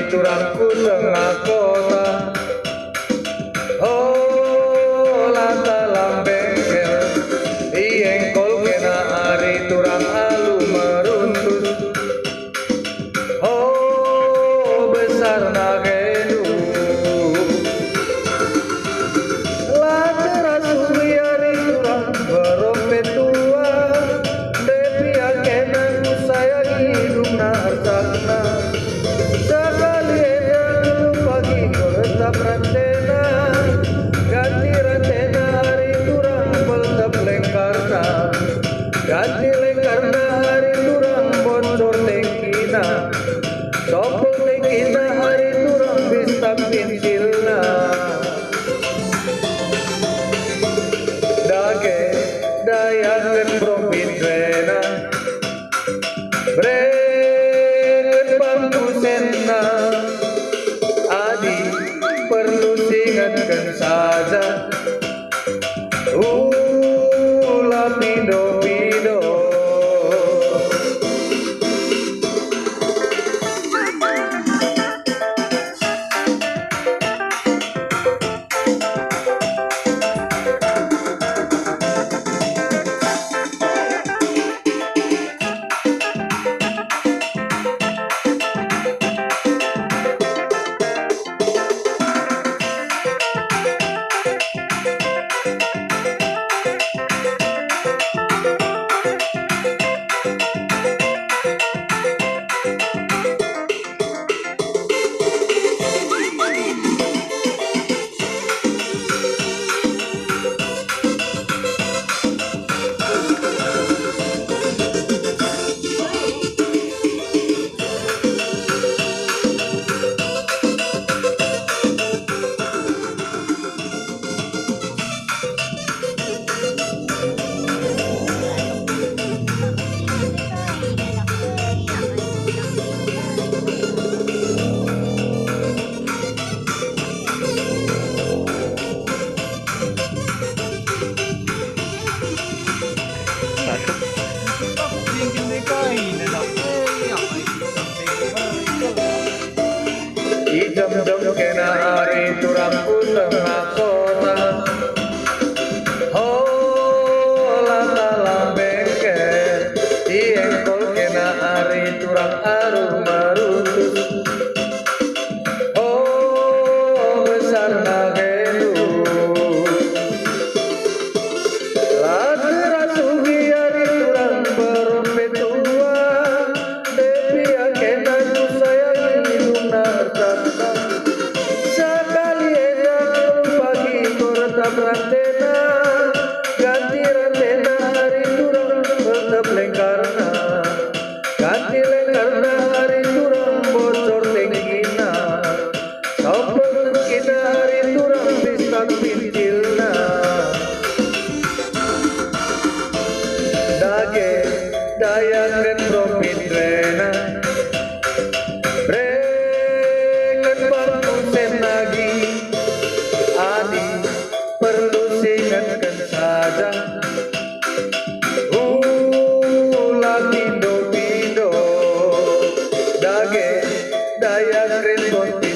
turangku tengah kota. Oh latalang bengkel iengkol kena hari turang alu meruntus. Oh besar nagenu latera subiari turang berompe tua depi akena saya hidup na arsakna sekali yang pagi tetap rantena ganti rantena hari turang peltap lengkarna ganti lengkarna hari turang bocor tengkina sopol tengkina hari turang bistak pintilna dage dayangan profit rena breken bangku sena adi perlu ingatkan saja lapido-pido Ijam-jam kena hari turangku tengah kota. Oh latalang bengkel iengkol kena hari turang arum marutus. Oh besar nagenu latera sugi hari turang berompe tua depi akena saya hidup nartata sekali edan pagi tetap rantena ganti rantena hari turang tetap lengkarna ganti lengkarna hari turang bocor tengkina sopel tengkina hari turang bistak pintilna dage dayangan profit rena breken bangku sen lagi adi perlu ingatkan saja lapido-pido dage dayangan profit